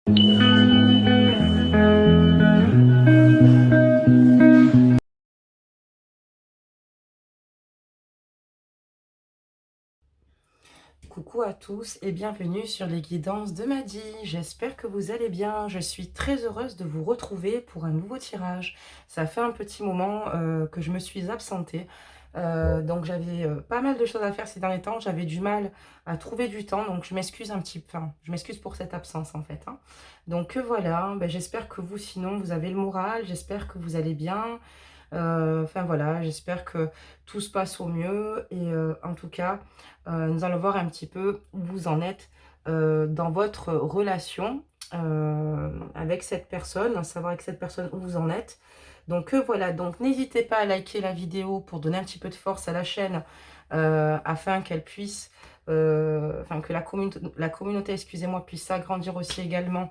Coucou à tous et bienvenue sur les guidances de Maddy. J'espère que vous allez bien. Je suis très heureuse de vous retrouver pour un nouveau tirage. Ça fait un petit moment que je me suis absentée. Donc j'avais pas mal de choses à faire ces derniers temps. J'avais du mal à trouver du temps. Donc je m'excuse un petit peu. Enfin, je m'excuse pour cette absence en fait, hein. Donc voilà, ben, j'espère que vous sinon vous avez le moral. J'espère que vous allez bien. Enfin voilà, j'espère que tout se passe au mieux et en tout cas, nous allons voir un petit peu où vous en êtes dans votre relation avec cette personne, savoir avec cette personne où vous en êtes. Donc voilà, donc n'hésitez pas à liker la vidéo pour donner un petit peu de force à la chaîne afin qu'elle puisse, enfin que la communauté, excusez-moi, puisse s'agrandir aussi également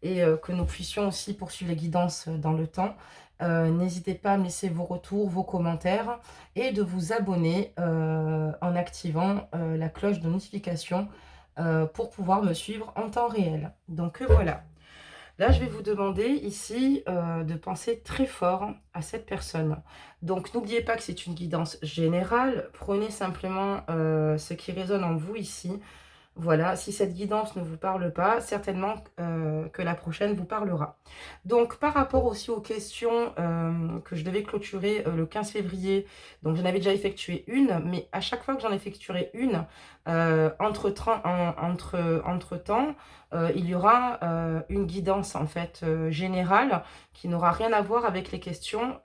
et que nous puissions aussi poursuivre les guidances dans le temps. N'hésitez pas à me laisser vos retours, vos commentaires et de vous abonner en activant la cloche de notification pour pouvoir me suivre en temps réel. Donc voilà. Là, je vais vous demander ici de penser très fort à cette personne. Donc n'oubliez pas que c'est une guidance générale. Prenez simplement ce qui résonne en vous ici. Voilà, si cette guidance ne vous parle pas, certainement que la prochaine vous parlera. Donc, par rapport aussi aux questions que je devais clôturer le 15 février, donc j'en avais déjà effectué une, mais à chaque fois que j'en effectuerai une, entre-temps, il y aura une guidance en fait générale qui n'aura rien à voir avec les questions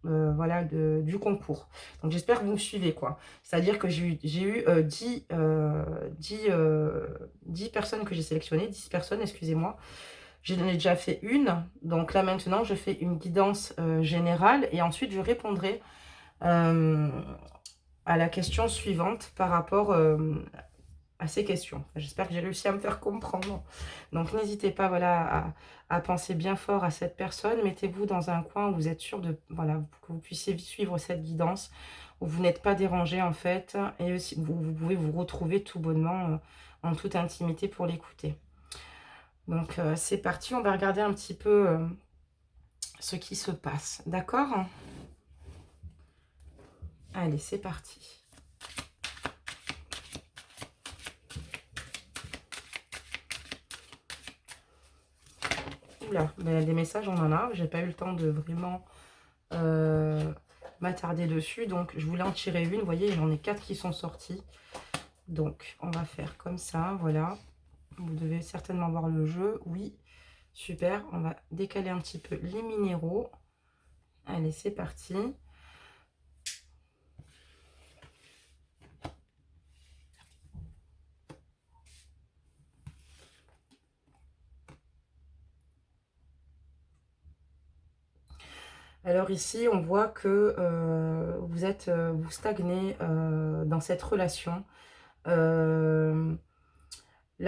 voilà, du concours. Donc, j'espère que vous me suivez, quoi. C'est-à-dire que j'ai eu 10 personnes que j'ai sélectionnées, 10 personnes, excusez-moi. J'en ai déjà fait une. Donc là, maintenant, je fais une guidance générale et ensuite, je répondrai euh, à la question suivante par rapport à ces questions. J'espère que j'ai réussi à me faire comprendre. Donc, n'hésitez pas voilà, à penser bien fort à cette personne. Mettez-vous dans un coin où vous êtes sûr de, voilà, que vous puissiez suivre cette guidance, où vous n'êtes pas dérangé en fait. Et aussi, vous pouvez vous retrouver tout bonnement en toute intimité pour l'écouter. Donc, c'est parti. On va regarder un petit peu ce qui se passe. D'accord? Allez, c'est parti. Oula, ben, des messages, on en a. J'ai pas eu le temps de vraiment m'attarder dessus. Donc, je voulais en tirer une. Vous voyez, j'en ai 4 qui sont sortis. Donc, on va faire comme ça. Voilà. Vous devez certainement voir le jeu. Oui, super. On va décaler un petit peu les minéraux. Allez, c'est parti. Alors ici, on voit que vous stagnez dans cette relation. Là,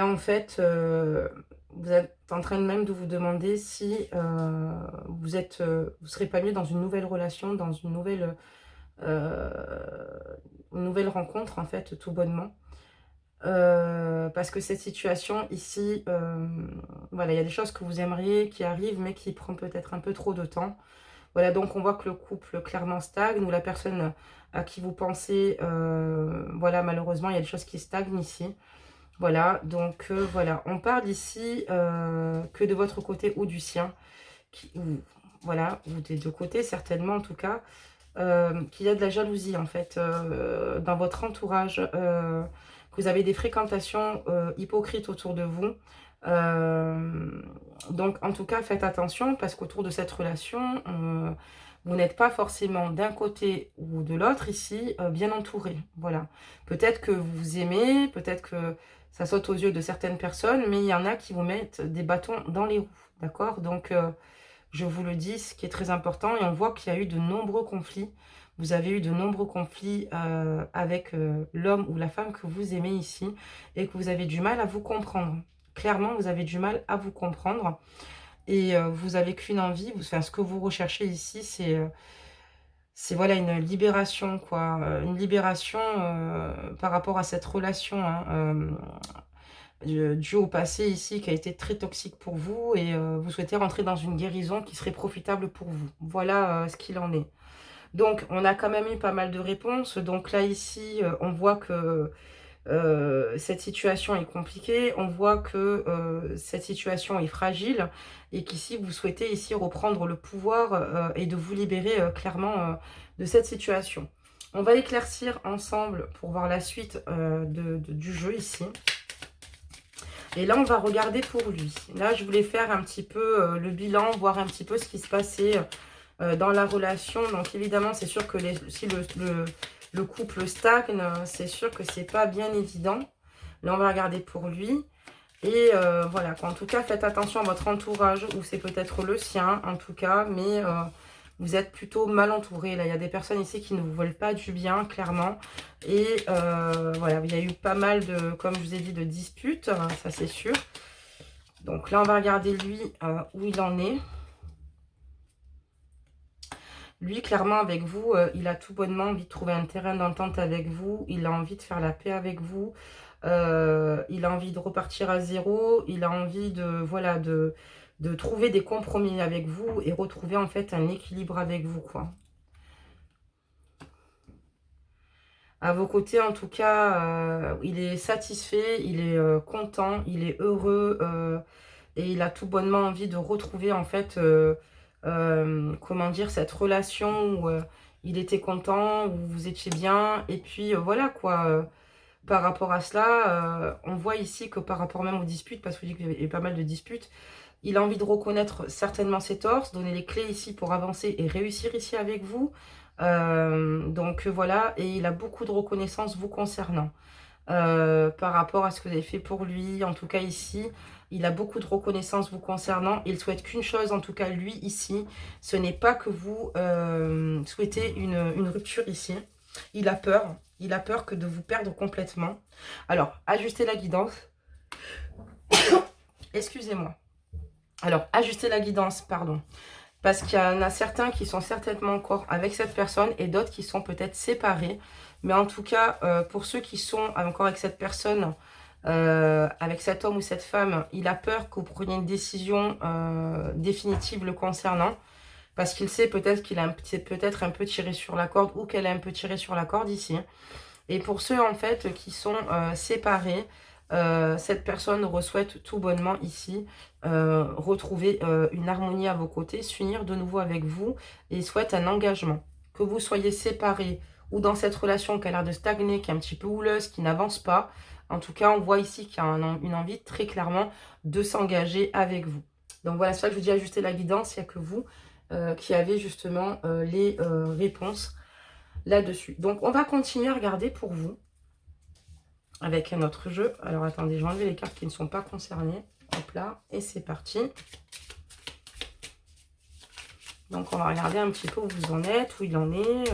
en fait, vous êtes en train même de vous demander si vous serez pas mieux dans une nouvelle relation, dans euh, une nouvelle rencontre, en fait, tout bonnement. Parce que cette situation ici, voilà, il y a des choses que vous aimeriez qui arrivent, mais qui prennent peut-être un peu trop de temps. Voilà, donc on voit que le couple clairement stagne, ou la personne à qui vous pensez, voilà, malheureusement, il y a des choses qui stagnent ici. Voilà, donc voilà, on parle ici que de votre côté ou du sien, voilà, ou des deux côtés certainement en tout cas, qu'il y a de la jalousie en fait dans votre entourage, que vous avez des fréquentations hypocrites autour de vous. Donc en tout cas, faites attention parce qu'autour de cette relation, vous n'êtes pas forcément d'un côté ou de l'autre ici bien entouré. Voilà, peut-être que vous vous aimez, peut-être que ça saute aux yeux de certaines personnes, mais il y en a qui vous mettent des bâtons dans les roues, d'accord? Donc, je vous le dis, ce qui est très important, et on voit qu'il y a eu de nombreux conflits. Vous avez eu de nombreux conflits avec l'homme ou la femme que vous aimez ici, et que vous avez du mal à vous comprendre. Clairement, vous avez du mal à vous comprendre, et vous avez qu'une envie, enfin, ce que vous recherchez ici, c'est voilà une libération, quoi. Une libération par rapport à cette relation, hein. dû au passé ici qui a été très toxique pour vous et vous souhaitez rentrer dans une guérison qui serait profitable pour vous. Voilà ce qu'il en est. Donc, on a quand même eu pas mal de réponses. Donc là, ici, on voit que cette situation est compliquée. On voit que cette situation est fragile et qu'ici, vous souhaitez ici reprendre le pouvoir et de vous libérer clairement de cette situation. On va éclaircir ensemble pour voir la suite du jeu ici. Et là, on va regarder pour lui. Là, je voulais faire un petit peu le bilan, voir un petit peu ce qui se passait dans la relation. Donc, évidemment, c'est sûr que si le couple stagne, c'est sûr que c'est pas bien évident. Là, on va regarder pour lui. Et voilà, en tout cas, faites attention à votre entourage, ou c'est peut-être le sien, en tout cas, mais vous êtes plutôt mal entouré. Là, il y a des personnes ici qui ne vous veulent pas du bien, clairement. Et voilà, il y a eu pas mal de, comme je vous ai dit, de disputes, ça c'est sûr. Donc là, on va regarder lui, où il en est. Lui, clairement, avec vous, il a tout bonnement envie de trouver un terrain d'entente avec vous. Il a envie de faire la paix avec vous. Il a envie de repartir à zéro. Il a envie de, voilà, de trouver des compromis avec vous et retrouver, en fait, un équilibre avec vous, quoi. À vos côtés, en tout cas, il est satisfait, il est content, il est heureux et il a tout bonnement envie de retrouver, en fait, comment dire, cette relation où il était content, où vous étiez bien. Et puis, voilà, quoi. Par rapport à cela, on voit ici que par rapport même aux disputes, parce que je dis qu'il y avait pas mal de disputes, il a envie de reconnaître certainement ses torts, donner les clés ici pour avancer et réussir ici avec vous. Donc voilà, et il a beaucoup de reconnaissance vous concernant. Par rapport à ce que vous avez fait pour lui, en tout cas ici, il a beaucoup de reconnaissance vous concernant. Il souhaite qu'une chose, en tout cas lui ici, ce n'est pas que vous souhaitez une rupture ici. Il a peur que de vous perdre complètement. Alors, ajustez la guidance. Excusez-moi. Alors, ajustez la guidance, pardon. Parce qu'il y en a certains qui sont certainement encore avec cette personne et d'autres qui sont peut-être séparés. Mais en tout cas, pour ceux qui sont encore avec cette personne, avec cet homme ou cette femme, il a peur que vous preniez une décision définitive le concernant. Parce qu'il sait peut-être qu'il a peut-être un peu tiré sur la corde ou qu'elle a un peu tiré sur la corde ici. Et pour ceux en fait qui sont séparés, cette personne souhaite tout bonnement ici retrouver une harmonie à vos côtés, s'unir de nouveau avec vous et souhaite un engagement. Que vous soyez séparés ou dans cette relation qui a l'air de stagner, qui est un petit peu houleuse, qui n'avance pas. En tout cas, on voit ici qu'il y a une envie très clairement de s'engager avec vous. Donc voilà, c'est ça que je vous dis, ajuster la guidance, il n'y a que vous qui avez justement les réponses là-dessus. Donc, on va continuer à regarder pour vous avec un autre jeu. Alors, attendez, je vais enlever les cartes qui ne sont pas concernées. Hop là, et c'est parti. Donc, on va regarder un petit peu où vous en êtes, où il en est.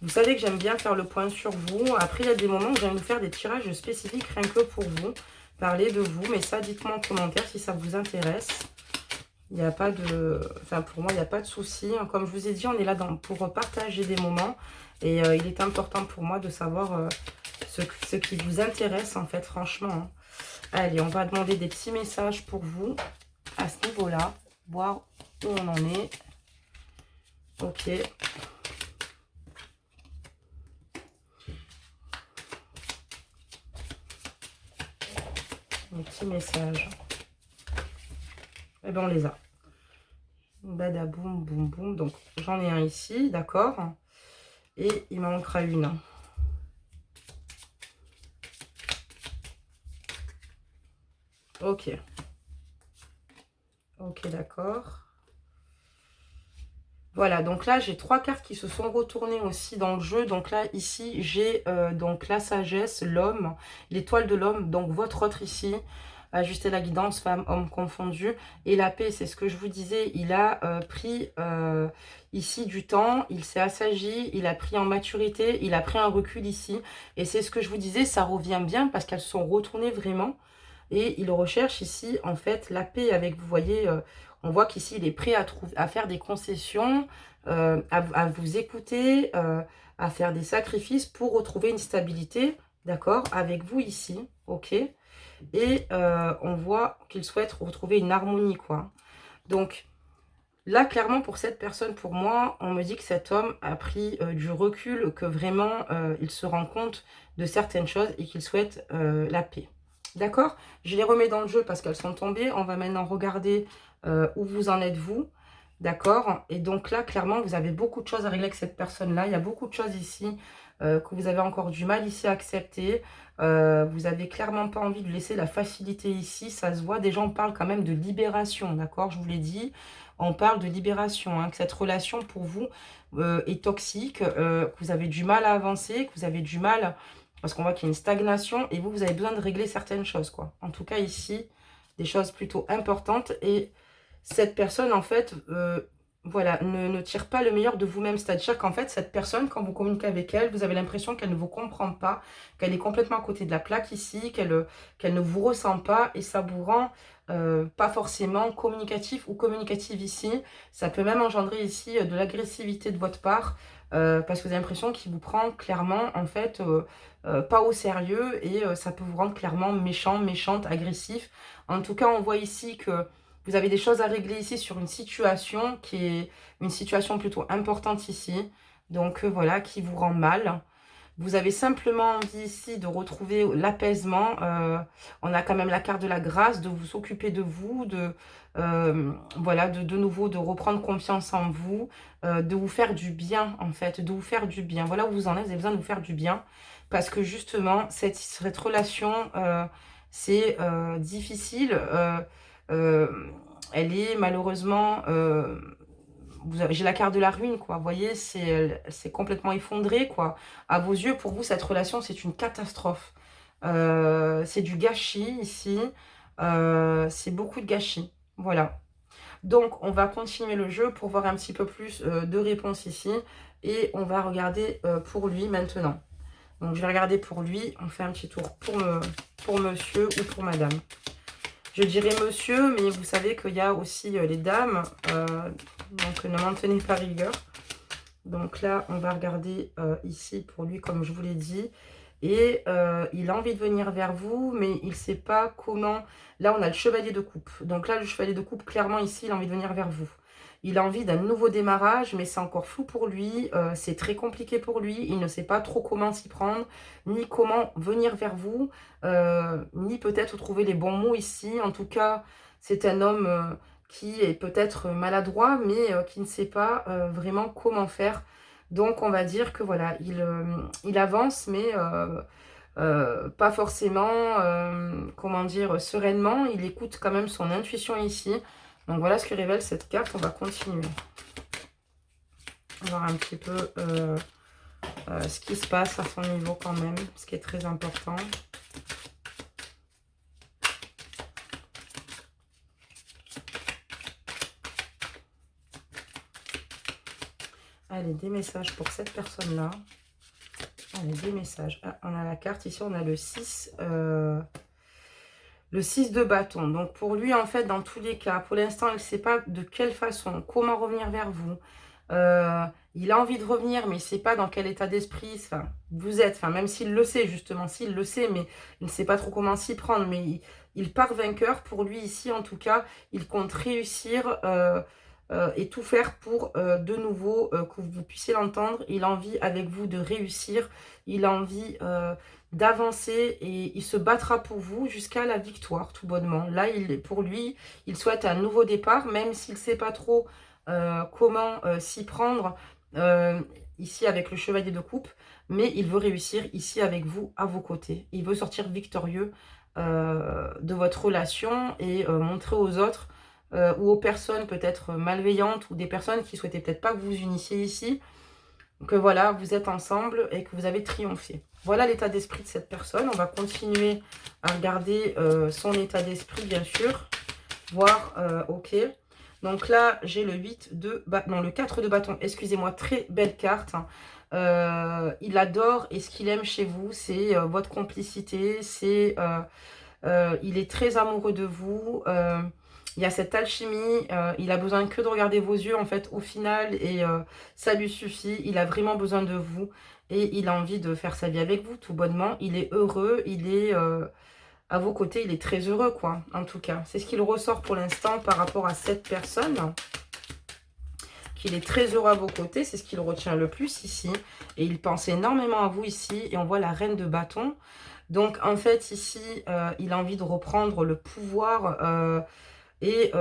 Vous savez que j'aime bien faire le point sur vous. Après, il y a des moments où j'aime vous faire des tirages spécifiques rien que pour vous. Parler de vous, mais ça, dites-moi en commentaire si ça vous intéresse. Il n'y a pas de... Enfin, pour moi, il n'y a pas de souci. Comme je vous ai dit, on est là pour partager des moments. Et il est important pour moi de savoir ce qui vous intéresse, en fait, franchement. Hein. Allez, on va demander des petits messages pour vous à ce niveau-là. Voir où on en est. Ok. Des petits messages. Eh bien, on les a. Badaboum, boum, boum. Donc, j'en ai un ici, d'accord. Et il m'en manquera une. Ok. Ok, d'accord. Voilà, donc là, j'ai 3 cartes qui se sont retournées aussi dans le jeu. Donc là, ici, j'ai donc la sagesse, l'homme, l'étoile de l'homme. Donc votre autre ici, ajuster la guidance, femme, homme confondu. Et la paix, c'est ce que je vous disais. Il a pris ici du temps, il s'est assagi, il a pris en maturité, il a pris un recul ici. Et c'est ce que je vous disais, ça revient bien parce qu'elles se sont retournées vraiment. Et il recherche ici, en fait, la paix avec, vous voyez, on voit qu'ici, il est prêt à faire des concessions, à vous écouter, à faire des sacrifices pour retrouver une stabilité, d'accord, avec vous ici, ok. et on voit qu'il souhaite retrouver une harmonie, quoi. Donc là, clairement, pour cette personne, pour moi, on me dit que cet homme a pris du recul, que vraiment, il se rend compte de certaines choses et qu'il souhaite la paix. D'accord? Je les remets dans le jeu parce qu'elles sont tombées. On va maintenant regarder où vous en êtes, vous. D'accord? Et donc là, clairement, vous avez beaucoup de choses à régler avec cette personne-là. Il y a beaucoup de choses ici que vous avez encore du mal ici à accepter. Vous avez clairement pas envie de laisser la facilité ici. Ça se voit. Déjà, on parle quand même de libération. D'accord? Je vous l'ai dit. On parle de libération, hein, que cette relation pour vous est toxique, que vous avez du mal à avancer, que vous avez du mal, parce qu'on voit qu'il y a une stagnation, et vous, vous avez besoin de régler certaines choses, quoi. En tout cas, ici, des choses plutôt importantes, et cette personne, en fait, voilà, ne tire pas le meilleur de vous-même. C'est-à-dire qu'en fait, cette personne, quand vous communiquez avec elle, vous avez l'impression qu'elle ne vous comprend pas, qu'elle est complètement à côté de la plaque ici, qu'elle ne vous ressent pas, et ça vous rend pas forcément communicatif ou communicative ici. Ça peut même engendrer ici de l'agressivité de votre part, parce que vous avez l'impression qu'il vous prend clairement, en fait, pas au sérieux, et ça peut vous rendre clairement méchant, méchante, agressif. En tout cas, on voit ici que vous avez des choses à régler ici sur une situation qui est une situation plutôt importante ici. Donc voilà, qui vous rend mal. Vous avez simplement envie ici de retrouver l'apaisement. On a quand même la carte de la grâce, de vous occuper de vous, voilà, de nouveau, de reprendre confiance en vous, de vous faire du bien, en fait, de vous faire du bien. Voilà où vous en êtes, vous avez besoin de vous faire du bien. Parce que justement, cette relation, c'est difficile. Euh, Elle est malheureusement... j'ai la carte de la ruine, quoi. Vous voyez, c'est complètement effondré, quoi. À vos yeux, pour vous, cette relation, c'est une catastrophe. C'est du gâchis, ici. C'est beaucoup de gâchis. Voilà. Donc, on va continuer le jeu pour voir un petit peu plus de réponses ici. Et on va regarder pour lui maintenant. Donc, je vais regarder pour lui. On fait un petit tour pour monsieur ou pour madame. Je dirais monsieur, mais vous savez qu'il y a aussi les dames. Donc, ne m'en tenez pas rigueur. Donc là, on va regarder ici pour lui, comme je vous l'ai dit. Et il a envie de venir vers vous, mais il ne sait pas comment. Là, on a le chevalier de coupe. Donc là, le chevalier de coupe, clairement, ici, il a envie de venir vers vous. Il a envie d'un nouveau démarrage, mais c'est encore flou pour lui. C'est très compliqué pour lui. Il ne sait pas trop comment s'y prendre, ni comment venir vers vous, ni peut-être trouver les bons mots ici. En tout cas, c'est un homme qui est peut-être maladroit, mais qui ne sait pas vraiment comment faire. Donc, on va dire que voilà, il avance, mais pas forcément, comment dire, sereinement. Il écoute quand même son intuition ici. Donc, voilà ce que révèle cette carte. On va continuer. On va voir un petit peu ce qui se passe à son niveau quand même, ce qui est très important. Allez, des messages pour cette personne-là. Allez, des messages. Ah, on a la carte ici, on a le 6. Le 6 de bâton. Donc, pour lui, en fait, dans tous les cas, pour l'instant, il ne sait pas de quelle façon, comment revenir vers vous. Il a envie de revenir, mais il ne sait pas dans quel état d'esprit vous êtes. Enfin, même s'il le sait, justement, s'il le sait, mais il ne sait pas trop comment s'y prendre. Mais il part vainqueur. Pour lui, ici, en tout cas, il compte réussir et tout faire pour, de nouveau, que vous puissiez l'entendre. Il a envie, avec vous, de réussir. Il a envie d'avancer et il se battra pour vous jusqu'à la victoire, tout bonnement. Là, pour lui, il souhaite un nouveau départ, même s'il ne sait pas trop comment s'y prendre ici avec le chevalier de coupe, mais il veut réussir ici avec vous, à vos côtés. Il veut sortir victorieux de votre relation et montrer aux autres ou aux personnes peut-être malveillantes ou des personnes qui souhaitaient peut-être pas que vous vous unissiez ici, que voilà, vous êtes ensemble et que vous avez triomphé. Voilà l'état d'esprit de cette personne. On va continuer à regarder son état d'esprit, bien sûr. Voir, ok. Donc là, j'ai le 8 de bâton, non, le 4 de bâton, excusez-moi, très belle carte. Il adore et ce qu'il aime chez vous, c'est votre complicité, il est très amoureux de vous. Il y a cette alchimie, il a besoin que de regarder vos yeux en fait au final et ça lui suffit. Il a vraiment besoin de vous et il a envie de faire sa vie avec vous tout bonnement. Il est heureux, à vos côtés, il est très heureux, quoi, en tout cas. C'est ce qu'il ressort pour l'instant par rapport à cette personne, qu'il est très heureux à vos côtés, c'est ce qu'il retient le plus ici. Et il pense énormément à vous ici, et on voit la reine de bâton. Donc, en fait, ici, il a envie de reprendre le pouvoir et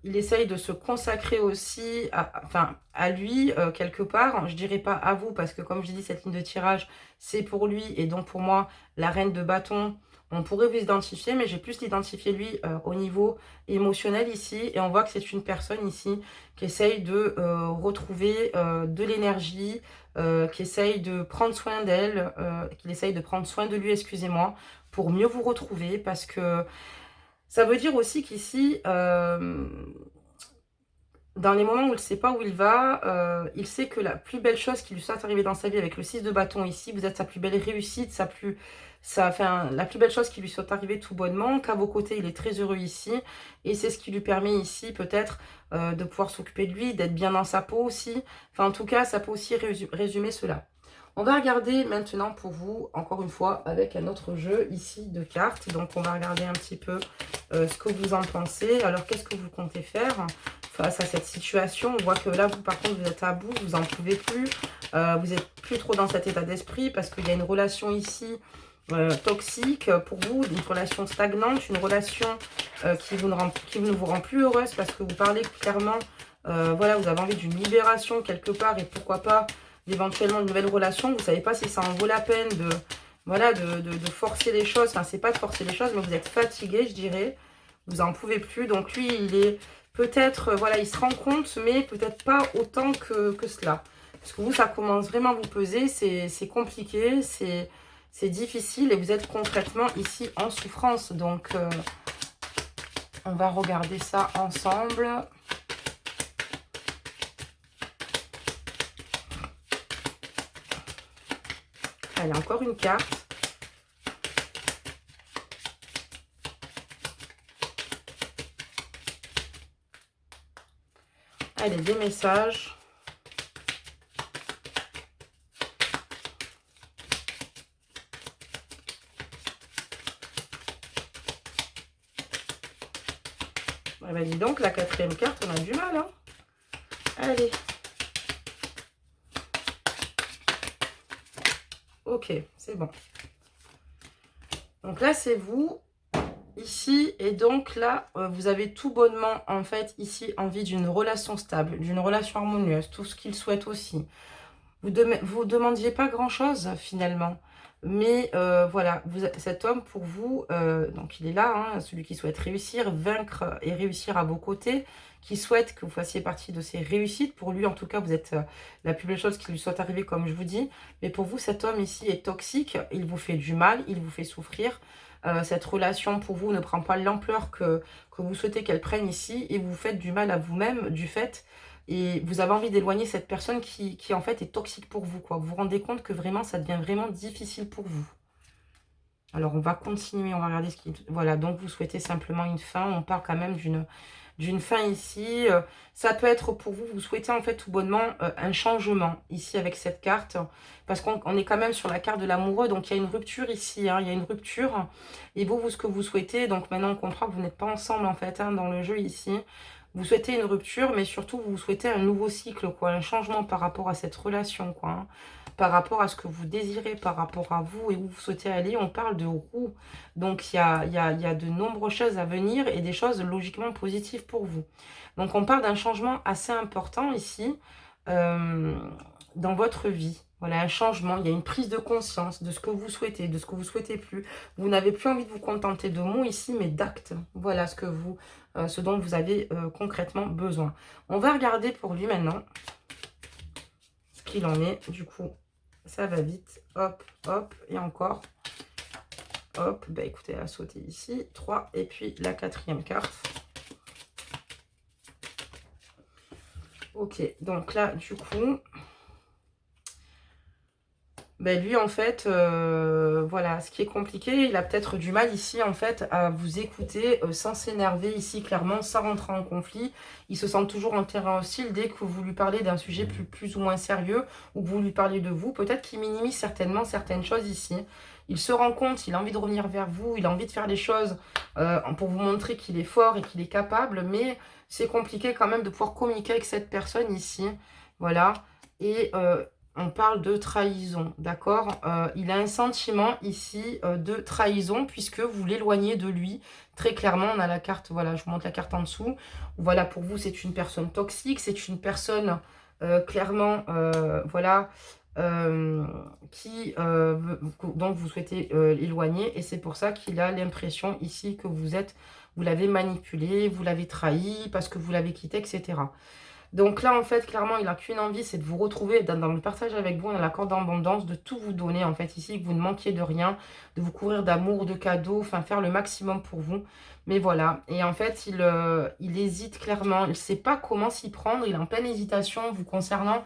il essaye de se consacrer aussi à lui, quelque part. Je dirais pas à vous, parce que comme je dis, cette ligne de tirage, c'est pour lui. Et donc, pour moi, la reine de bâton, on pourrait vous identifier, mais j'ai plus l'identifier lui au niveau émotionnel ici. Et on voit que c'est une personne ici qui essaye de retrouver de l'énergie, qui essaye de prendre soin d'elle, qu'il essaye de prendre soin de lui, excusez-moi, pour mieux vous retrouver. Parce que ça veut dire aussi qu'ici, dans les moments où il ne sait pas où il va, il sait que la plus belle chose qui lui soit arrivée dans sa vie avec le 6 de bâton ici, vous êtes sa plus belle réussite, la plus belle chose qui lui soit arrivée tout bonnement, qu'à vos côtés, il est très heureux ici. Et c'est ce qui lui permet ici peut-être de pouvoir s'occuper de lui, d'être bien dans sa peau aussi. Enfin, en tout cas, ça peut aussi résumer cela. On va regarder maintenant pour vous, encore une fois, avec un autre jeu ici de cartes. Donc, on va regarder un petit peu ce que vous en pensez. Alors, qu'est-ce que vous comptez faire face à cette situation? On voit que là, vous, par contre, vous êtes à bout, vous n'en pouvez plus. Vous n'êtes plus trop dans cet état d'esprit parce qu'il y a une relation ici toxique pour vous, une relation stagnante, une relation qui ne vous rend plus heureuse parce que vous parlez clairement, voilà, vous avez envie d'une libération quelque part et pourquoi pas éventuellement une nouvelle relation. Vous ne savez pas si ça en vaut la peine de, voilà, de forcer les choses. Enfin, c'est pas de forcer les choses, mais vous êtes fatigué, je dirais. Vous n'en pouvez plus. Donc lui, il est peut-être, voilà, il se rend compte, mais peut-être pas autant que cela. Parce que vous, ça commence vraiment à vous peser. C'est compliqué, c'est difficile et vous êtes concrètement ici en souffrance. Donc, on va regarder ça ensemble. Allez, encore une carte. Allez, des messages. Eh ben, dis donc, la quatrième carte, on a du mal, hein. Allez. Ok, c'est bon. Donc là, c'est vous, ici. Et donc là, vous avez tout bonnement, en fait, ici, envie d'une relation stable, d'une relation harmonieuse, tout ce qu'il souhaite aussi. Vous ne demandiez pas grand-chose, finalement. Mais voilà, cet homme, pour vous, donc il est là, hein, celui qui souhaite réussir, vaincre et réussir à vos côtés, qui souhaite que vous fassiez partie de ses réussites. Pour lui, en tout cas, vous êtes la plus belle chose qui lui soit arrivée, comme je vous dis. Mais pour vous, cet homme ici est toxique, il vous fait du mal, il vous fait souffrir. Cette relation, pour vous, ne prend pas l'ampleur que vous souhaitez qu'elle prenne ici. Et vous faites du mal à vous-même du fait. Et vous avez envie d'éloigner cette personne qui en fait est toxique pour vous, quoi. Vous vous rendez compte que vraiment, ça devient vraiment difficile pour vous. Alors, on va continuer, on va regarder ce qui... Voilà, donc vous souhaitez simplement une fin. On parle quand même d'une fin ici. Ça peut être pour vous, vous souhaitez en fait tout bonnement un changement ici avec cette carte. Parce qu'on est quand même sur la carte de l'amoureux, donc il y a une rupture ici, hein, il y a une rupture. Et vous, ce que vous souhaitez, donc maintenant on comprend que vous n'êtes pas ensemble en fait hein, dans le jeu ici. Vous souhaitez une rupture, mais surtout vous souhaitez un nouveau cycle, quoi, un changement par rapport à cette relation, quoi. Hein. Par rapport à ce que vous désirez, par rapport à vous et où vous souhaitez aller, on parle de roue. Donc, il y a de nombreuses choses à venir et des choses logiquement positives pour vous. Donc, on parle d'un changement assez important ici dans votre vie. Voilà, un changement, il y a une prise de conscience de ce que vous souhaitez, de ce que vous souhaitez plus. Vous n'avez plus envie de vous contenter de mots ici, mais d'actes. Voilà ce dont vous avez concrètement besoin. On va regarder pour lui maintenant ce qu'il en est. Du coup, ça va vite. Hop, hop, et encore. Hop, bah écoutez, elle a sauté ici. 3, et puis la quatrième carte. Ok, donc là, du coup, Ben lui, en fait, voilà, ce qui est compliqué, il a peut-être du mal ici, en fait, à vous écouter sans s'énerver ici, clairement, sans rentrer en conflit. Il se sent toujours en terrain hostile dès que vous lui parlez d'un sujet plus ou moins sérieux ou que vous lui parlez de vous. Peut-être qu'il minimise certainement certaines choses ici. Il se rend compte, il a envie de revenir vers vous, il a envie de faire les choses pour vous montrer qu'il est fort et qu'il est capable, mais c'est compliqué quand même de pouvoir communiquer avec cette personne ici. Voilà. Et on parle de trahison, d'accord? Il a un sentiment ici de trahison puisque vous l'éloignez de lui. Très clairement, on a la carte, voilà, je vous montre la carte en dessous. Voilà, pour vous, c'est une personne toxique, c'est une personne clairement, voilà, euh, dont vous souhaitez l'éloigner. Et c'est pour ça qu'il a l'impression ici que vous l'avez manipulé, vous l'avez trahi parce que vous l'avez quitté, etc. Donc là, en fait, clairement, il n'a qu'une envie, c'est de vous retrouver dans le partage avec vous, dans l'accord d'abondance, de tout vous donner, en fait, ici, que vous ne manquiez de rien, de vous couvrir d'amour, de cadeaux, enfin, faire le maximum pour vous. Mais voilà, et en fait, il hésite clairement, il ne sait pas comment s'y prendre, il est en pleine hésitation vous concernant,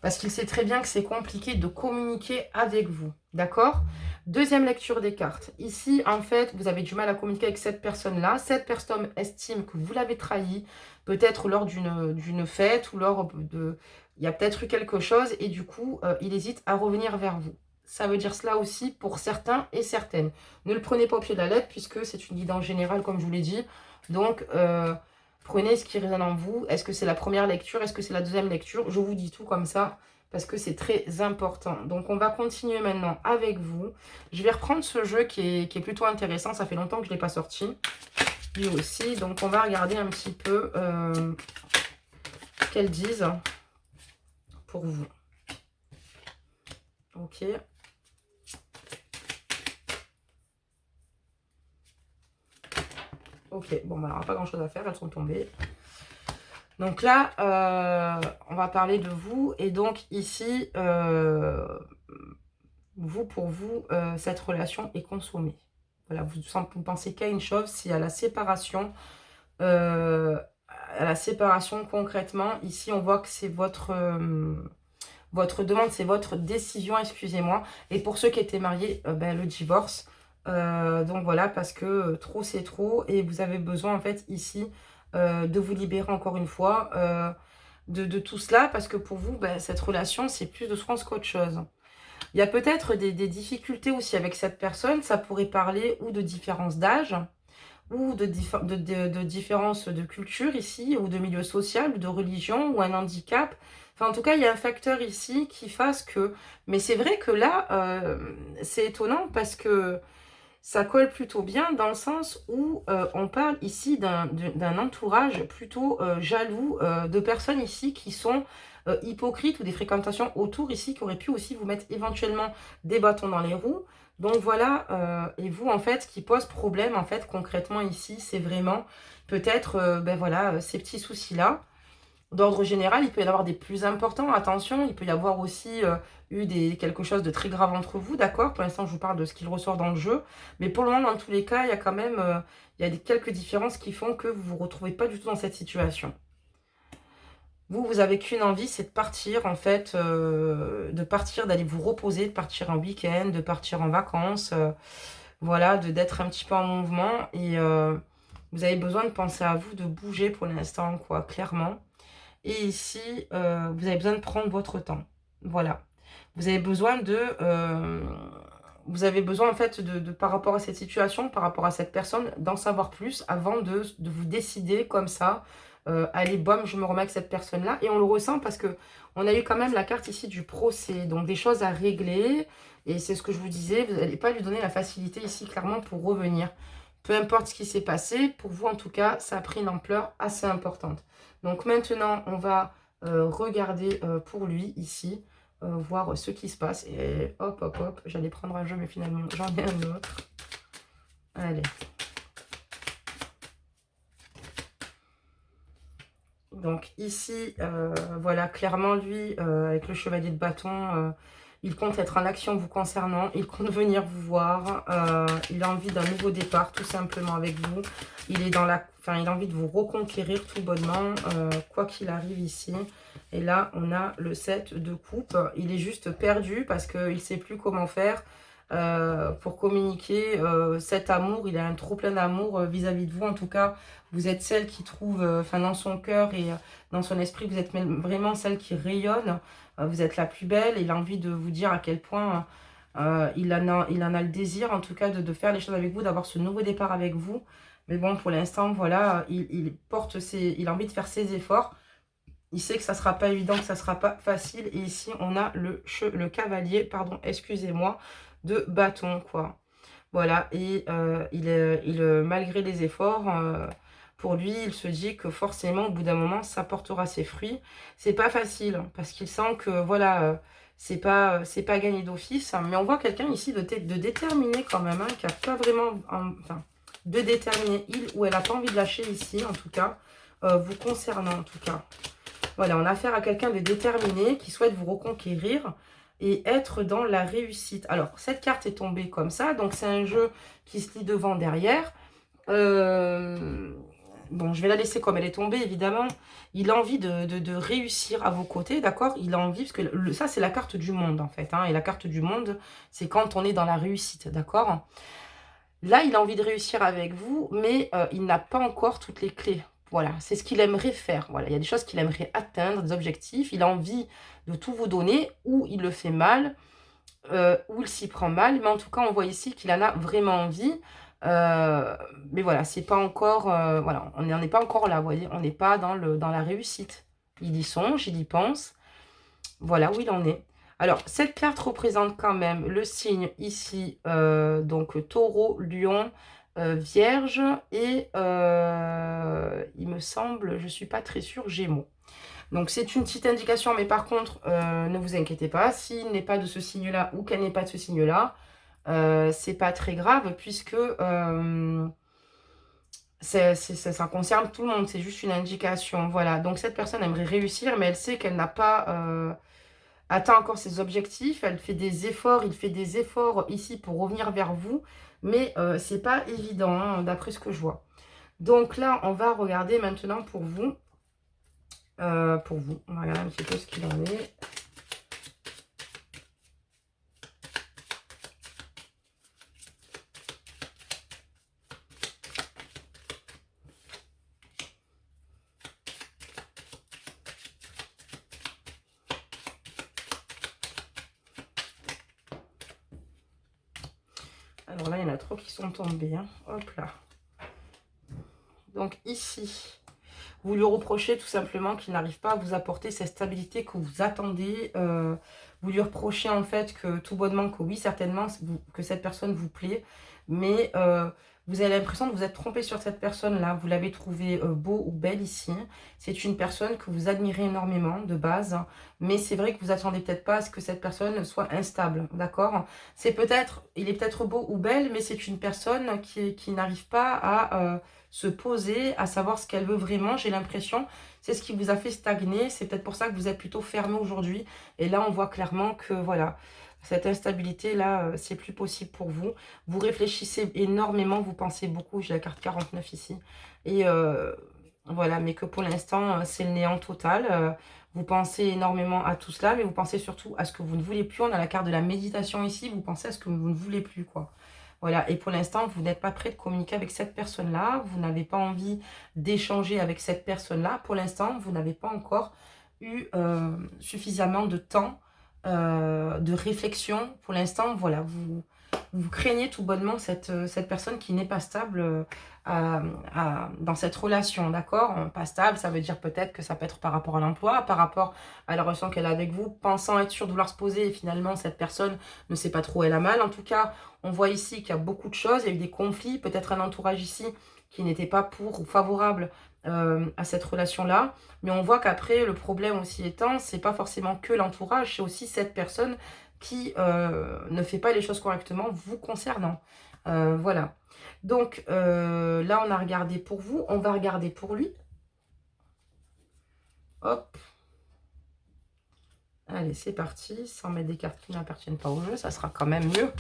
parce qu'il sait très bien que c'est compliqué de communiquer avec vous, d'accord? Deuxième lecture des cartes. Ici, en fait, vous avez du mal à communiquer avec cette personne-là. Cette personne estime que vous l'avez trahi, peut-être lors d'une fête ou lors de... Il y a peut-être eu quelque chose et du coup, il hésite à revenir vers vous. Ça veut dire cela aussi pour certains et certaines. Ne le prenez pas au pied de la lettre puisque c'est une guidance générale, comme je vous l'ai dit. Donc, prenez ce qui résonne en vous. Est-ce que c'est la première lecture? Est-ce que c'est la deuxième lecture? Je vous dis tout comme ça parce que c'est très important. Donc, on va continuer maintenant avec vous. Je vais reprendre ce jeu qui est plutôt intéressant. Ça fait longtemps que je ne l'ai pas sorti. Lui aussi. Donc, on va regarder un petit peu ce qu'elles disent pour vous. Ok. Ok. Bon, bah, alors, pas grand-chose à faire. Elles sont tombées. Donc là, on va parler de vous. Et donc ici, vous, pour vous, cette relation est consommée. Voilà, vous pensez qu'à une chose, c'est à la séparation. À la séparation concrètement, ici, on voit que c'est votre demande, c'est votre décision, excusez-moi. Et pour ceux qui étaient mariés, ben, le divorce. Donc voilà, parce que trop c'est trop. Et vous avez besoin, en fait, ici, de vous libérer encore une fois de tout cela. Parce que pour vous, ben, cette relation, c'est plus de souffrance qu'autre chose. Il y a peut-être des difficultés aussi avec cette personne. Ça pourrait parler ou de différence d'âge, ou de différence de culture ici, ou de milieu social, ou de religion, ou un handicap. Enfin, en tout cas, il y a un facteur ici qui fasse que... Mais c'est vrai que là, c'est étonnant parce que ça colle plutôt bien dans le sens où on parle ici d'un entourage plutôt jaloux, de personnes ici qui sont hypocrites ou des fréquentations autour ici qui auraient pu aussi vous mettre éventuellement des bâtons dans les roues. Donc voilà, et vous en fait, ce qui pose problème en fait concrètement ici, c'est vraiment peut-être ben voilà, ces petits soucis-là. D'ordre général, il peut y en avoir des plus importants, attention, il peut y avoir aussi eu quelque chose de très grave entre vous, d'accord? Pour l'instant, je vous parle de ce qu'il ressort dans le jeu, mais pour le moment, dans tous les cas, il y a quand même il y a quelques différences qui font que vous ne vous retrouvez pas du tout dans cette situation. Vous avez qu'une envie, c'est de partir, en fait, de partir, d'aller vous reposer, de partir en week-end, de partir en vacances, voilà, d'être un petit peu en mouvement, et vous avez besoin de penser à vous, de bouger pour l'instant, quoi, clairement. Et ici, vous avez besoin de prendre votre temps. Voilà. Vous avez besoin vous avez besoin, en fait, par rapport à cette situation, par rapport à cette personne, d'en savoir plus avant de vous décider comme ça. Allez, bam, je me remets avec cette personne-là. Et on le ressent parce que on a eu quand même la carte ici du procès. Donc, des choses à régler. Et c'est ce que je vous disais, vous n'allez pas lui donner la facilité ici, clairement, pour revenir. Peu importe ce qui s'est passé, pour vous, en tout cas, ça a pris une ampleur assez importante. Donc maintenant, on va regarder pour lui ici, voir ce qui se passe. Et hop, hop, hop, j'allais prendre un jeu, mais finalement, j'en ai un autre. Allez. Donc ici, voilà, clairement, lui, avec le chevalier de bâton, Il compte être en action vous concernant. Il compte venir vous voir. Il a envie d'un nouveau départ, tout simplement, avec vous. Il est dans la... Enfin, il a envie de vous reconquérir tout bonnement, quoi qu'il arrive ici. Et là, on a le 7 de coupe. Il est juste perdu parce qu'il ne sait plus comment faire pour communiquer cet amour. Il a un trop plein d'amour vis-à-vis de vous. En tout cas, vous êtes celle qui trouve, enfin dans son cœur et dans son esprit, vous êtes vraiment celle qui rayonne. Vous êtes la plus belle. Il a envie de vous dire à quel point il en a le désir, en tout cas, de faire les choses avec vous, d'avoir ce nouveau départ avec vous. Mais bon, pour l'instant, voilà, il a envie de faire ses efforts. Il sait que ça ne sera pas évident, que ça ne sera pas facile. Et ici, on a le cavalier, pardon, excusez-moi, de bâton, quoi. Voilà, et malgré les efforts, pour lui, il se dit que forcément, au bout d'un moment, ça portera ses fruits. C'est pas facile, parce qu'il sent que, voilà, c'est pas gagné d'office. Mais on voit quelqu'un ici de déterminé quand même, hein, qui n'a pas vraiment... Enfin, de déterminer, il ou elle n'a pas envie de lâcher ici, en tout cas, vous concernant, en tout cas. Voilà, on a affaire à quelqu'un de déterminé qui souhaite vous reconquérir et être dans la réussite. Alors, cette carte est tombée comme ça, donc c'est un jeu qui se lit devant, derrière. Bon, je vais la laisser comme elle est tombée, évidemment. Il a envie de réussir à vos côtés, d'accord? Il a envie, parce que ça, c'est la carte du monde, en fait. Hein, et la carte du monde, c'est quand on est dans la réussite, d'accord? Là, il a envie de réussir avec vous, mais il n'a pas encore toutes les clés. Voilà, c'est ce qu'il aimerait faire. Voilà, il y a des choses qu'il aimerait atteindre, des objectifs. Il a envie de tout vous donner, ou il le fait mal, ou il s'y prend mal. Mais en tout cas, on voit ici qu'il en a vraiment envie. Mais voilà, c'est pas encore... voilà, on n'en est pas encore là, vous voyez. On n'est pas dans la réussite. Il y songe, il y pense. Voilà où il en est. Alors, cette carte représente quand même le signe ici, donc taureau, lion, vierge et il me semble, je ne suis pas très sûre, gémeaux. Donc, c'est une petite indication, mais par contre, ne vous inquiétez pas, s'il n'est pas de ce signe-là ou qu'elle n'est pas de ce signe-là, c'est pas très grave puisque ça concerne tout le monde, c'est juste une indication. Voilà, donc cette personne aimerait réussir, mais elle sait qu'elle n'a pas... atteint encore ses objectifs, elle fait des efforts, il fait des efforts ici pour revenir vers vous, mais c'est pas évident, hein, d'après ce que je vois. Donc là, on va regarder maintenant pour vous. On va regarder un petit peu ce qu'il en est. Alors là, il y en a trop qui sont tombés, hein. Hop là. Donc ici, vous lui reprochez tout simplement qu'il n'arrive pas à vous apporter cette stabilité que vous attendez. Vous lui reprochez en fait que tout bonnement, que oui, certainement, que cette personne vous plaît. Mais vous avez l'impression de vous être trompé sur cette personne-là. Vous l'avez trouvé beau ou belle ici. C'est une personne que vous admirez énormément de base. Mais c'est vrai que vous attendez peut-être pas à ce que cette personne soit instable. D'accord? Il est peut-être beau ou belle, mais c'est une personne qui n'arrive pas à... se poser, à savoir ce qu'elle veut vraiment, j'ai l'impression. C'est ce qui vous a fait stagner. C'est peut-être pour ça que vous êtes plutôt fermé aujourd'hui. Et là, on voit clairement que, voilà, cette instabilité-là, c'est plus possible pour vous. Vous réfléchissez énormément, vous pensez beaucoup. J'ai la carte 49 ici. Et voilà, mais que pour l'instant, c'est le néant total. Vous pensez énormément à tout cela, mais vous pensez surtout à ce que vous ne voulez plus. On a la carte de la méditation ici. Vous pensez à ce que vous ne voulez plus, quoi. Voilà, et pour l'instant, vous n'êtes pas prêt de communiquer avec cette personne-là. Vous n'avez pas envie d'échanger avec cette personne-là. Pour l'instant, vous n'avez pas encore eu suffisamment de temps de réflexion. Pour l'instant, voilà, vous craignez tout bonnement cette personne qui n'est pas stable dans cette relation, d'accord? Pas stable, ça veut dire peut-être que ça peut être par rapport à l'emploi, par rapport à la relation qu'elle a avec vous, pensant être sûre de vouloir se poser, et finalement, cette personne ne sait pas trop, elle a mal. En tout cas, on voit ici qu'il y a beaucoup de choses, il y a eu des conflits, peut-être un entourage ici qui n'était pas pour ou favorable à cette relation-là. Mais on voit qu'après, le problème aussi étant, c'est pas forcément que l'entourage, c'est aussi cette personne qui ne fait pas les choses correctement vous concernant. Voilà. Donc, là, on a regardé pour vous. On va regarder pour lui. Hop. Allez, c'est parti. Sans mettre des cartes qui n'appartiennent pas au jeu, ça sera quand même mieux.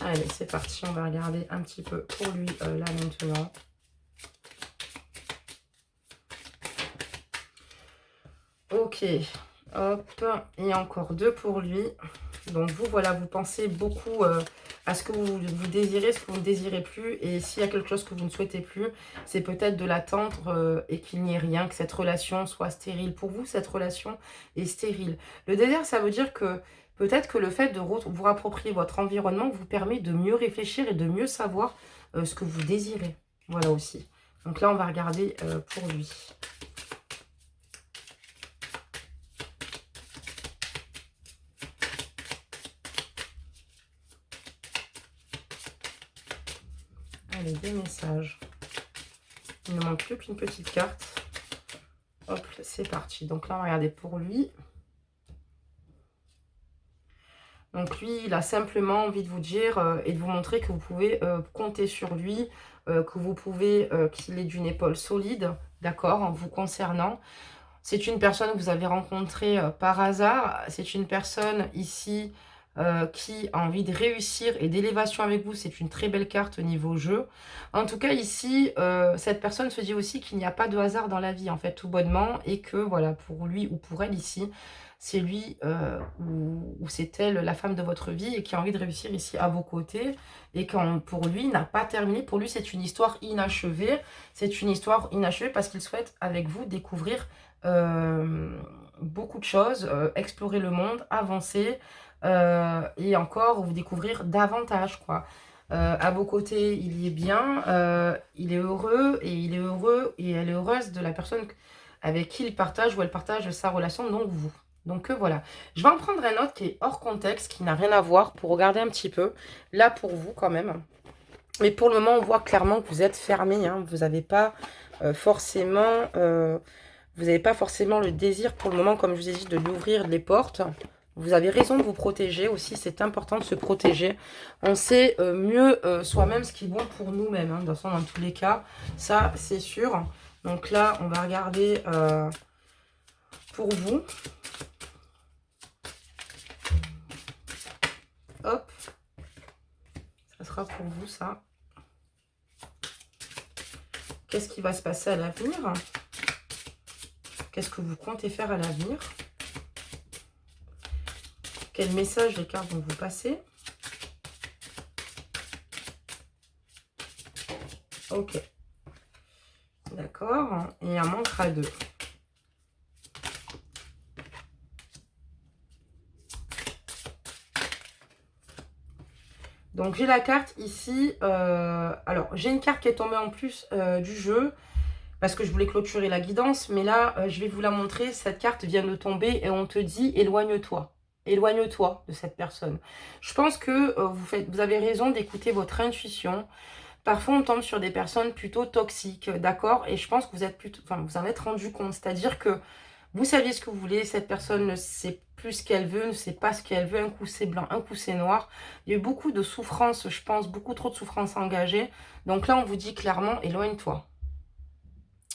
Allez, c'est parti. On va regarder un petit peu pour lui là maintenant. Ok. Hop. Et encore 2 pour lui. Donc vous, voilà, vous pensez beaucoup à ce que vous désirez, ce que vous ne désirez plus. Et s'il y a quelque chose que vous ne souhaitez plus, c'est peut-être de l'attendre et qu'il n'y ait rien, que cette relation soit stérile. Pour vous, cette relation est stérile. Le désir, ça veut dire que peut-être que le fait de vous rapproprier votre environnement vous permet de mieux réfléchir et de mieux savoir ce que vous désirez. Voilà aussi. Donc là, on va regarder pour lui. Allez, des messages. Il ne manque plus qu'une petite carte. Hop, c'est parti. Donc là, on va regarder pour lui. Donc lui, il a simplement envie de vous dire et de vous montrer que vous pouvez compter sur lui, que vous pouvez, qu'il est d'une épaule solide, d'accord, en vous concernant. C'est une personne que vous avez rencontrée par hasard. C'est une personne ici qui a envie de réussir et d'élévation avec vous. C'est une très belle carte au niveau jeu. En tout cas, ici, cette personne se dit aussi qu'il n'y a pas de hasard dans la vie, en fait, tout bonnement. Et que, voilà, pour lui ou pour elle ici, c'est lui ou c'est elle la femme de votre vie et qui a envie de réussir ici à vos côtés. Et quand pour lui, n'a pas terminé. Pour lui, c'est une histoire inachevée. C'est une histoire inachevée parce qu'il souhaite, avec vous, découvrir beaucoup de choses, explorer le monde, avancer et encore vous découvrir davantage quoi. À vos côtés, il y est bien, il est heureux et il est heureux et elle est heureuse de la personne avec qui il partage ou elle partage sa relation, donc vous. Donc voilà. Je vais en prendre un autre qui est hors contexte, qui n'a rien à voir pour regarder un petit peu. Là pour vous quand même. Mais pour le moment, on voit clairement que vous êtes fermé. Hein. Vous n'avez pas forcément... vous n'avez pas forcément le désir pour le moment, comme je vous ai dit, de lui ouvrir les portes. Vous avez raison de vous protéger aussi, c'est important de se protéger. On sait mieux soi-même ce qui est bon pour nous-mêmes, hein, dans tous les cas, ça c'est sûr. Donc là, on va regarder pour vous. Hop, ça sera pour vous ça. Qu'est-ce qui va se passer à l'avenir? Qu'est-ce que vous comptez faire à l'avenir? Quel message les cartes vont vous passer? Ok. D'accord. Et un manque à 2. Donc, j'ai la carte ici. Alors, j'ai une carte qui est tombée en plus du jeu. Parce que je voulais clôturer la guidance. Mais là, je vais vous la montrer. Cette carte vient de tomber et on te dit éloigne-toi. Éloigne-toi de cette personne. Je pense que vous avez raison d'écouter votre intuition. Parfois, on tombe sur des personnes plutôt toxiques, d'accord? Et je pense que vous êtes plutôt, enfin, vous en êtes rendu compte. C'est-à-dire que vous saviez ce que vous voulez, cette personne ne sait plus ce qu'elle veut, ne sait pas ce qu'elle veut. Un coup c'est blanc, un coup c'est noir. Il y a eu beaucoup de souffrance, je pense, beaucoup trop de souffrance engagée. Donc là, on vous dit clairement, éloigne-toi.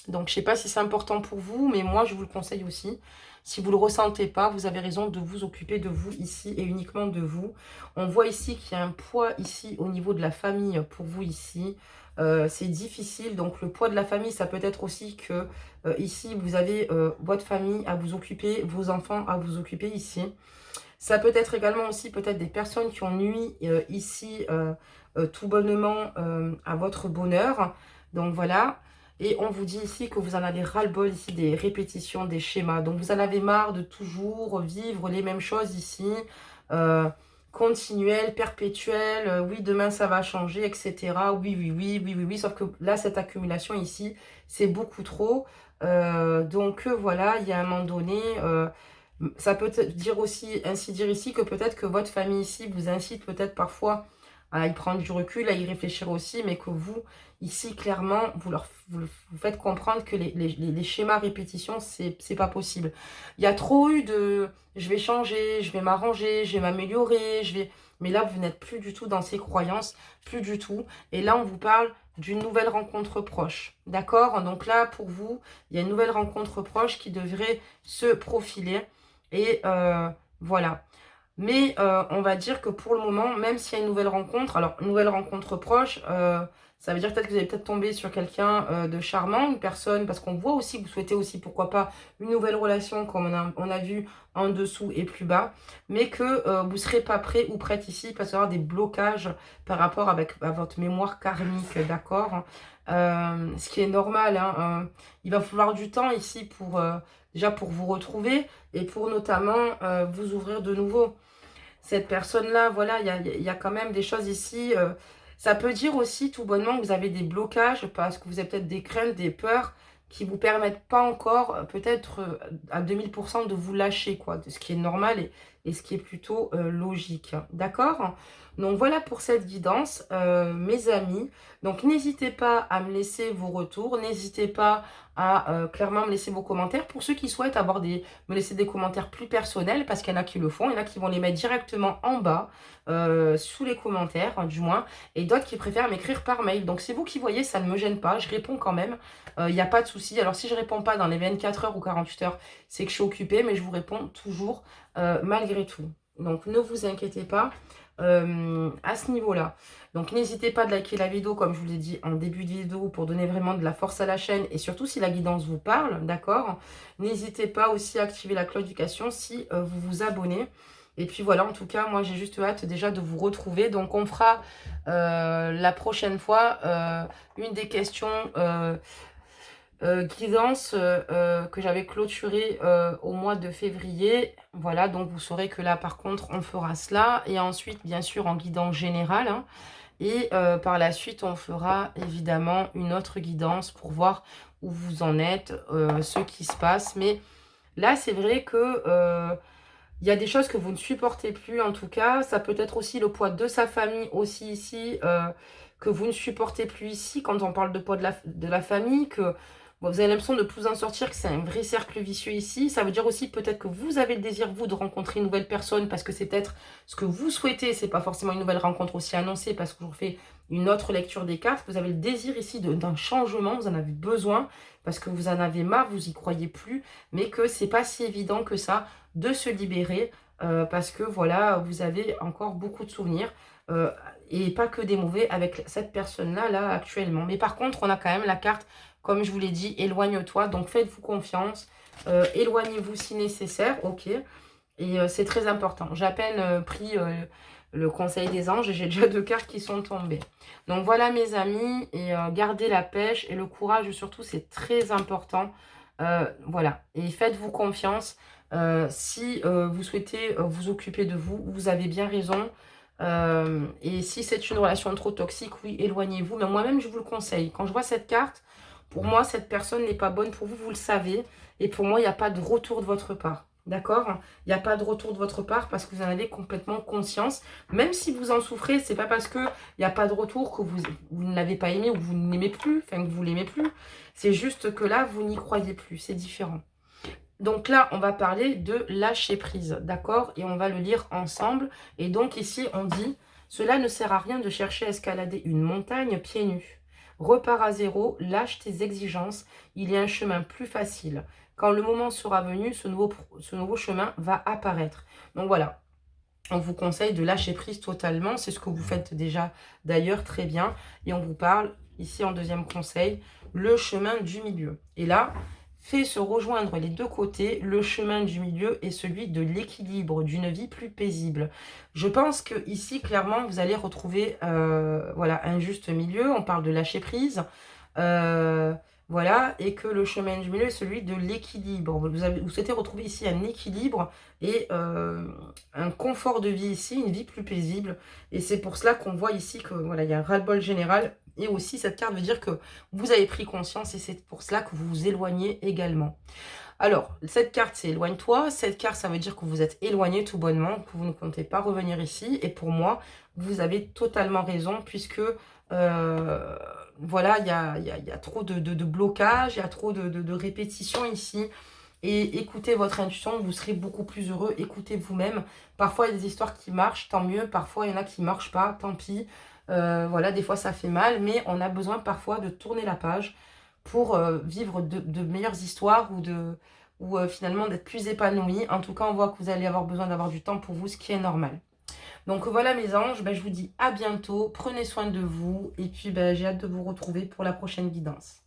Donc, je ne sais pas si c'est important pour vous, mais moi, je vous le conseille aussi. Si vous ne le ressentez pas, vous avez raison de vous occuper de vous ici et uniquement de vous. On voit ici qu'il y a un poids ici au niveau de la famille pour vous ici. C'est difficile, donc le poids de la famille, ça peut être aussi que ici, vous avez votre famille à vous occuper, vos enfants à vous occuper ici. Ça peut être également aussi peut-être des personnes qui ont nui ici tout bonnement à votre bonheur. Donc voilà. Et on vous dit ici que vous en avez ras-le-bol ici des répétitions, des schémas. Donc vous en avez marre de toujours vivre les mêmes choses ici. Continuelles, perpétuelles. Oui, demain ça va changer, etc. Oui, oui, oui, oui, oui, oui. Sauf que là, cette accumulation ici, c'est beaucoup trop. Donc voilà, il y a un moment donné... ça peut dire aussi, ainsi dire ici, que peut-être que votre famille ici vous incite peut-être parfois à y prendre du recul, à y réfléchir aussi, mais que vous, ici, clairement, vous faites comprendre que les schémas répétitions, c'est pas possible. Il y a trop eu de « je vais changer, je vais m'arranger, je vais m'améliorer, je vais… » Mais là, vous n'êtes plus du tout dans ces croyances, plus du tout. Et là, on vous parle d'une nouvelle rencontre proche. D'accord? Donc là, pour vous, il y a une nouvelle rencontre proche qui devrait se profiler. Et voilà. Mais on va dire que pour le moment, même s'il y a une nouvelle rencontre, alors une nouvelle rencontre proche, ça veut dire peut-être que vous allez peut-être tomber sur quelqu'un de charmant, une personne, parce qu'on voit aussi que vous souhaitez aussi, pourquoi pas, une nouvelle relation, comme on a vu en dessous et plus bas, mais que vous ne serez pas prêt ou prête ici, parce qu'il y aura des blocages par rapport à votre mémoire karmique, d'accord. Ce qui est normal, hein, il va falloir du temps ici pour, déjà pour vous retrouver et pour notamment vous ouvrir de nouveau. Cette personne-là, voilà, il y a quand même des choses ici. Ça peut dire aussi tout bonnement que vous avez des blocages parce que vous avez peut-être des craintes, des peurs qui vous permettent pas encore, peut-être à 2000% de vous lâcher, quoi. De ce qui est normal et ce qui est plutôt logique. D'accord? Donc voilà pour cette guidance, mes amis. Donc n'hésitez pas à me laisser vos retours. N'hésitez pas à clairement me laisser vos commentaires. Pour ceux qui souhaitent me laisser des commentaires plus personnels, parce qu'il y en a qui le font, il y en a qui vont les mettre directement en bas, sous les commentaires, hein, du moins, et d'autres qui préfèrent m'écrire par mail. Donc c'est vous qui voyez, ça ne me gêne pas, je réponds quand même, il n'y a pas de souci. Alors si je réponds pas dans les 24 heures ou 48 heures, c'est que je suis occupée, mais je vous réponds toujours malgré tout. Donc ne vous inquiétez pas à ce niveau-là. Donc n'hésitez pas de liker la vidéo, comme je vous l'ai dit en début de vidéo, pour donner vraiment de la force à la chaîne, et surtout si la guidance vous parle, d'accord. N'hésitez pas aussi à activer la cloche notification si vous vous abonnez. Et puis voilà, en tout cas, moi j'ai juste hâte déjà de vous retrouver. Donc on fera la prochaine fois une des questions guidance que j'avais clôturée au mois de février. Voilà, donc vous saurez que là par contre on fera cela. Et ensuite, bien sûr, en guidance générale, hein. Et par la suite, on fera évidemment une autre guidance pour voir où vous en êtes, ce qui se passe. Mais là, c'est vrai que il y a des choses que vous ne supportez plus, en tout cas. Ça peut être aussi le poids de sa famille, aussi ici, que vous ne supportez plus ici, quand on parle de poids de la famille, que bon, vous avez l'impression de ne plus en sortir, que c'est un vrai cercle vicieux ici. Ça veut dire aussi peut-être que vous avez le désir, vous, de rencontrer une nouvelle personne, parce que c'est peut-être ce que vous souhaitez. C'est pas forcément une nouvelle rencontre aussi annoncée, parce que je vous fais une autre lecture des cartes. Vous avez le désir ici d'un changement, vous en avez besoin, parce que vous en avez marre, vous y croyez plus, mais que c'est pas si évident que ça de se libérer, parce que voilà, vous avez encore beaucoup de souvenirs, et pas que des mauvais avec cette personne-là, là, actuellement. Mais par contre, on a quand même la carte, comme je vous l'ai dit, éloigne-toi. Donc faites-vous confiance, éloignez-vous si nécessaire, ok. Et c'est très important. J'ai à peine pris le conseil des anges et j'ai déjà 2 cartes qui sont tombées. Donc voilà mes amis, et gardez la pêche et le courage surtout, c'est très important. Voilà, et faites-vous confiance. Si vous souhaitez vous occuper de vous, vous avez bien raison. Et si c'est une relation trop toxique, oui, éloignez-vous. Mais moi-même, je vous le conseille. Quand je vois cette carte, pour moi, cette personne n'est pas bonne pour vous, vous le savez. Et pour moi, il n'y a pas de retour de votre part. D'accord? Il n'y a pas de retour de votre part parce que vous en avez complètement conscience. Même si vous en souffrez, c'est pas parce qu'il n'y a pas de retour que vous ne l'avez pas aimé ou que vous ne l'aimez plus, enfin que vous l'aimez plus. C'est juste que là, vous n'y croyez plus. C'est différent. Donc là, on va parler de lâcher prise, d'accord? Et on va le lire ensemble. Et donc ici, on dit, cela ne sert à rien de chercher à escalader une montagne pieds nus. Repars à zéro, lâche tes exigences, il y a un chemin plus facile. Quand le moment sera venu, ce nouveau chemin va apparaître. Donc voilà, on vous conseille de lâcher prise totalement. C'est ce que vous faites déjà d'ailleurs très bien. Et on vous parle ici en deuxième conseil, le chemin du milieu. Et là, fait se rejoindre les deux côtés, le chemin du milieu est celui de l'équilibre, d'une vie plus paisible. Je pense que ici, clairement, vous allez retrouver voilà, un juste milieu. On parle de lâcher prise. Euh, voilà, et que le chemin du milieu est celui de l'équilibre. Vous souhaitez retrouver ici un équilibre et un confort de vie ici, une vie plus paisible. Et c'est pour cela qu'on voit ici que voilà, il y a un ras-le-bol général. Et aussi, cette carte veut dire que vous avez pris conscience et c'est pour cela que vous vous éloignez également. Alors, cette carte, c'est éloigne-toi. Cette carte, ça veut dire que vous êtes éloigné tout bonnement, que vous ne comptez pas revenir ici. Et pour moi, vous avez totalement raison puisque voilà, il y a trop de blocages, il y a trop de répétitions ici. Et écoutez votre intuition, vous serez beaucoup plus heureux. Écoutez vous-même. Parfois, il y a des histoires qui marchent, tant mieux. Parfois, il y en a qui ne marchent pas, tant pis. Voilà, des fois, ça fait mal. Mais on a besoin parfois de tourner la page pour vivre de meilleures histoires ou finalement d'être plus épanoui. En tout cas, on voit que vous allez avoir besoin d'avoir du temps pour vous, ce qui est normal. Donc voilà mes anges, je vous dis à bientôt, prenez soin de vous et puis j'ai hâte de vous retrouver pour la prochaine guidance.